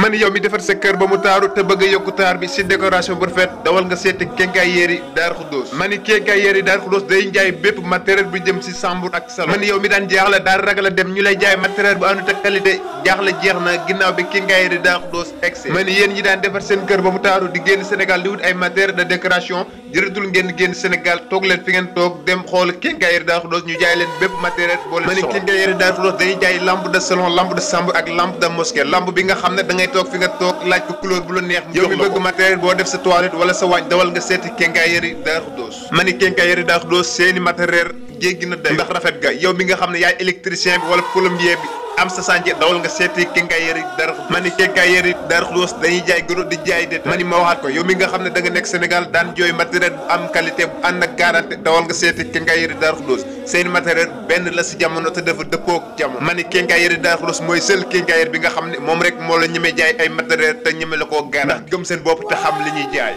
man yow mi defar sa kër ba mu taaru te bëgg a yokku taar bi si décoration bu rafet dawal nga seeti quincaillerie Daaru Xudoos ma ni quincaillerie Daaru Xudoos day jaay bépp matériel bu jëm si chambre ak salon man yow mi daan jaaxle daal ragal a dem ñu lay jaay matériel bu àndut ak qualité jaaxle jeex na ginnaaw bi quincaillerie Daaru Xudoos egsi ma ni yéen ñi daan defar seen kër ba mu taaru di génn Sénégal di wut ay matériel de décoration jërëtul ngeen génn Sénégal toog leen fi ngeen toog dem xool quincaillerie Daaru Xudoos ñu jaay leen bépp matériel boo leen soxla ma ni quincaillerie Daaru Xudoos dañuy jaay lampe de salon lampe de chambre ak lampe de mosquée lampe bi nga xam ne da ngay toog fi nga toog laaj ko couleur bu la neex yow mi bëgg matériel boo def sa toilette wala sa waañ dawal nga seeti quincaillerie Daaru Xudoos ma ni quincaillerie Daaru Xudoos seeni matériel jéggi na day ndax rafet ga yow mi nga xam ne yaay électricien bi wala plombier bi am sa chantier dawal nga seeti quincaillerie Daaru Xudoos ma ni quincaillerie Daaru Xudoos dañuy jaay gros di jaay détail ma ni ma waxaat ko yow mi nga xam ne da nga nekk Sénégal daan jooy matériel bu am qualité bu ànd ak garantie dawal nga seeti quincaillerie Daaru Xudoos seen matériel benn la si jamono te dafa dëppoo ak jamono ma ni quincaillerie Daaru Xudoos mooy seul quincaillerie bi nga xam ne moom rek moo la ñemee jaay ay matériel te ñeme la koo garantie gëm seen bopp te xam li ñuy jaay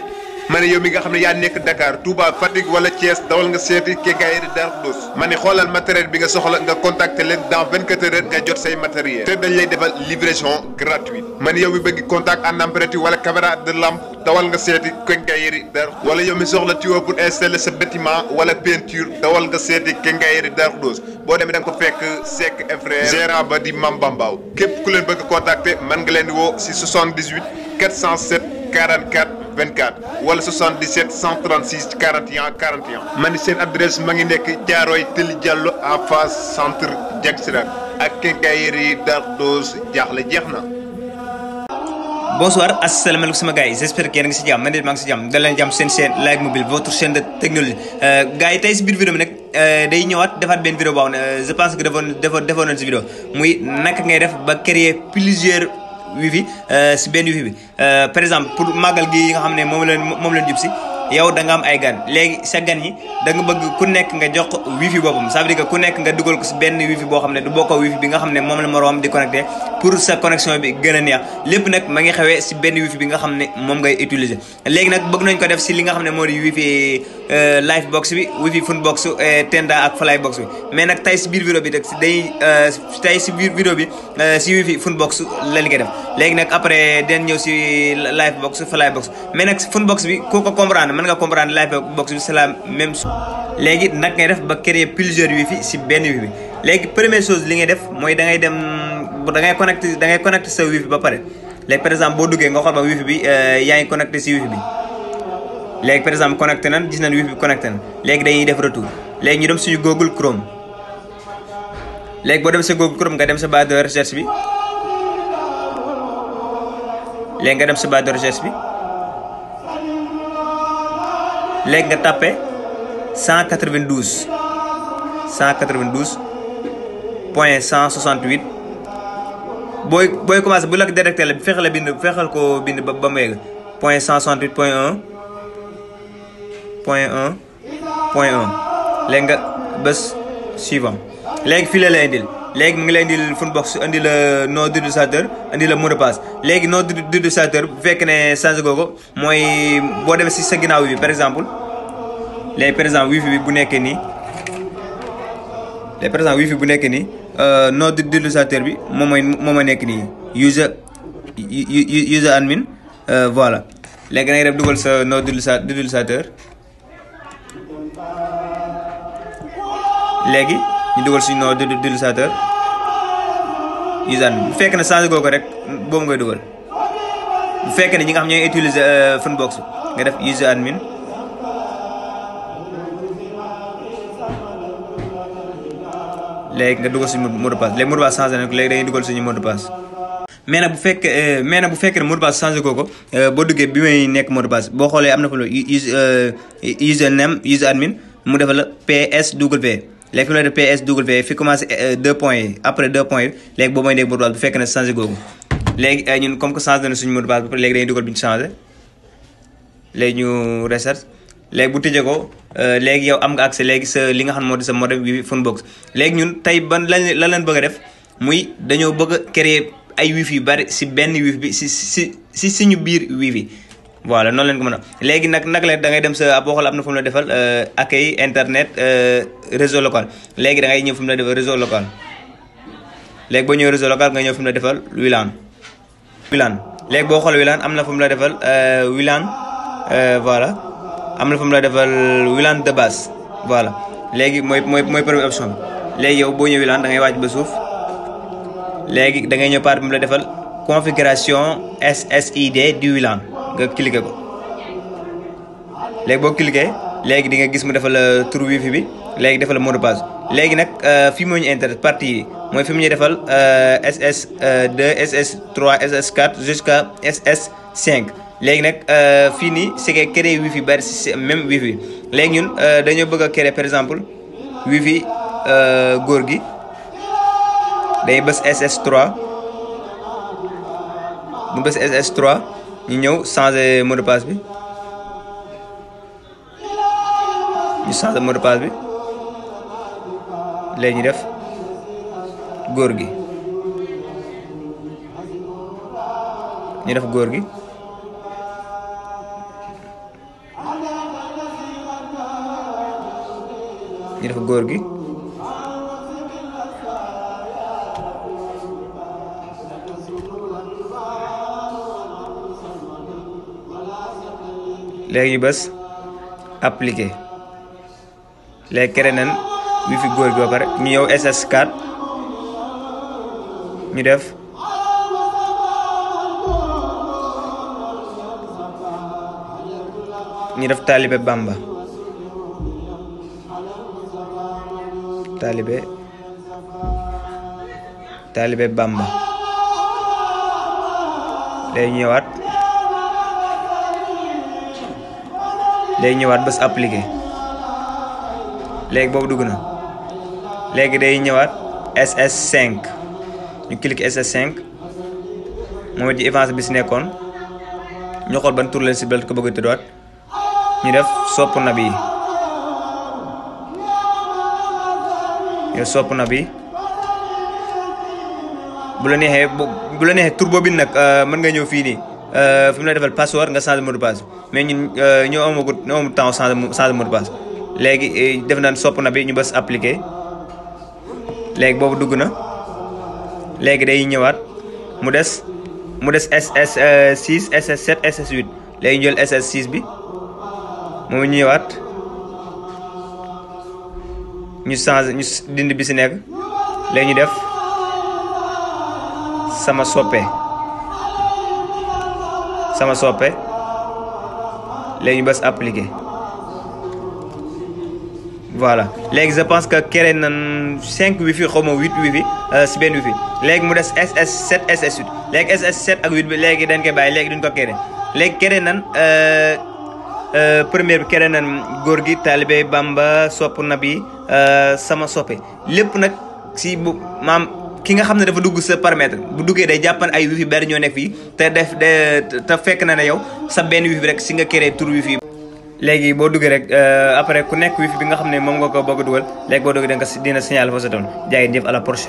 ma ne yow mi nga xam ne yaa nekk Dakar Touba Fatick wala Thiès dawal nga seeti quincaillerie Daaru Xudoos ma ne xoolal matériel bi nga soxla nga contacter leen dans 24 heures nga jot say matériel te dañ lay defal livraison gratuite ma ne yow mi bëgg contact en empréti wala caméra de lampe dawal nga seeti quincaillerie Daaru Xudoos wala yow mi soxla tuyau pour installer sa bâtiment wala peinture dawal nga seeti quincaillerie Daaru Xudoos boo demee da nga ko fekk Seck et frère gérant ba di Mam Bambaaw képp ku leen bëgg contacter mën nga leen di woo si 78 407 44 24 wala 77 136 41 41 man seen adresse ma ngi nekk Thiaroye Tëli Diallo en face centre Dieg Sirac ak quincaillerie Daaru Xudoos jaaxle jeex na. Bonsoir, asalaamaaleykum sama gars yi j'espère que yéen a ngi si jàmm man de maa ngi si jàmm da leen jàmm seen chaîne like mobile votre chaîne de technologie gars yi tey si biir vidéo bi nag day ñëwaat defaat benn vidéo boo xam ne je pense que defoon nañ si vidéo muy naka ngay def ba créer plusieurs wifi si benn wifi bi par exemple pour màggal gi yi nga xam ne moom leen jub si yow da nga am ay gan léegi sa gan yi da nga bëgg ku nekk nga jox ko wifi boppam ça veut dire que ku nekk nga dugal ko si benn wifi boo xam ne du bokkoo wifi bi nga xam ne moom la moroom di connecté pour sa connexion bi gën a neex lépp nag ma ngi xewee si benn wifi bi nga xam ne moom ngay utiliser léegi nag bëgg nañ ko def si li nga xam ne moo di wifi live box bi wifi fun box tenda ak fly box bi mais nag tey si biir vidéo bi tey si biir vidéo bi si wifi fun box la li koy def léegi nag après den ñëw si live box fly box mais nag fun box bi ku ko comprendre mën nga comprendre live box bi c'est la même chose léegi nag ngay def ba créer plusieurs wifi si benn wifi bi léegi première chose li ngay def mooy da ngay connecté sa wifi ba pare léegi par exemple boo duggee nga xool ba wifi bi yaa ngi connecté si wifi bi léegi par exemple connecté nan gis nañ wifi bi connecté nan léegi dañuy def retour léegi ñu dem suñu Google Chrome léegi boo dem sa Google Chrome nga dem sa barre de recherche bi léegi nga dem sa barre de recherche bi léegi nga tapé 192 point 168 booy commencé bu la ko détecté la fexeel ko bind ba mu yegg point 168 point 1 léegi nga bés suivant léegi fii la lay indil léegi mu ngi lay indil Funbox indi la nom d'utilisateur indi la mot de passe léegi nom d'utilisateur bu fekkee ne changé googu mooy boo demee si sa ginnaaw bi par exemple léegi par exemple wifi bi bu nekkee nii nom d'utilisateur bi moom mooy nekk nii user admin voilà léegi da ngay def dugal sa nom d'utilisateur léegi ñu dugal suñu nom d'utilisateur user admin bu fekkee ne changé googu rek boobu ngay dugal bu fekkee ne ñi nga xam ñooy utiliser Funbox nga def user admin léegi nga dugal suñu mot de passe léegi mot de passe changé na ko léegi dañuy dugal suñu mot de passe mais nag bu fekkee ne mot de passe changé ko boo duggee bi may nekk mot de passe boo xoolee am na fa lu user name user admin mu defal la PSW léegi fi mu ne PSW fi commencé 2 points yi après 2 points yi léegi boo may nekk mot de passe bu fekkee ne changé googu léegi ñun comme que changé na suñu mot de passe ba pare léegi dañuy dugal bi ñu changé léegi ñu reset léegi bu tëjee ko léegi yow am nga accès léegi sa li nga xam moo di sa modem wifi Funbox léegi ñun tey ban lan leen bëgg a def muy dañoo bëgg a créer ay wifi yu bari si benn wifi bi si suñu biir wifi voilà noonu leen ko mën a léegi nag leen da ngay dem sa boo xool am na fu mu la defal accueil internet réseau local léegi da ngay ñëw fu mu la defal réseau local léegi boo ñëw réseau local nga ñëw fu mu la defal WLAN WLAN léegi boo xool WLAN am na fu mu la defal WLAN voilà am na fu mu la defal WLAN de base voilà léegi mooy première option bi léegi yow boo ñëw WLAN da ngay wàcc ba suuf léegi da ngay ñëw part bi mu la defal configuration SSID du WLAN nga cliquer ko léegi boo cliquer léegi di nga gis mu defal tur wifi bi léegi defal mot de passe léegi nag fii moo ñu intéresse partie yi mooy fi mu ñuy defal SS2 SS3 SS4 jusqu'à SS5 léegi nag fii nii c'est que créer wifi bari si même wifi léegi ñun dañoo bëgg a créer par exemple wifi góor gi dañuy bës SS3 bu bës SS3 ñu ñëw changer mot de passe bi ñu changer mot de passe bi léegi ñu def góor gi ñu def góor gi ñu def góor gi léegi ñu bës appliquer léegi créé nañ wifi góor gi ba pare ñu ñëw SS4 ñu def Talibé Bamba Talibé Bamba léegi ñëwaat bés appliqué léegi boobu dugg na léegi day ñëwaat SS5 ñu clique SS5 moom it ci avance bi si nekkoon ñu xool ban tur leen si bel ko bëgg a tëddaat ñu def sopp na bi bu la neexee tur boobu nag mën nga ñëw fii nii fi mu la defal password nga changer mot de passe mais ñun ñoo amul temps changer mot de passe léegi def nañ sopp na bi ñu bës appliqué léegi boobu dugg na léegi day ñëwaat mu des SS6 SS7 SS8 léegi ñu jël SS6 bi moom ñu ñëwaat ñu changer ñu dindi bi si nekk léegi ñu def sama soppe léegi ñu bës appliqué voilà léegi je pense que créé nañ 5 wifi xaw ma 8 wifi si benn wifi léegi mu des SS7 SS8 léegi SS7 ak 8 bi léegi dañ koy bàyyi léegi duñ ko créé léegi créé nañ première bi créé nañ góor gi Talibé Bamba sopp na bi sama soppe lépp nag si bu maam ki nga xam ne dafa dugg sa paramètre bu duggee day jàppan ay wifi bari ñoo nekk fii te fekk na ne yow sa benn wifi rek si nga créé tur wifi léegi boo duggee rek après ku nekk wifi bi nga xam ne moom nga ko bëgg a dugal léegi boo duggee dina signal fa sa doon jaay jëf à la prochaine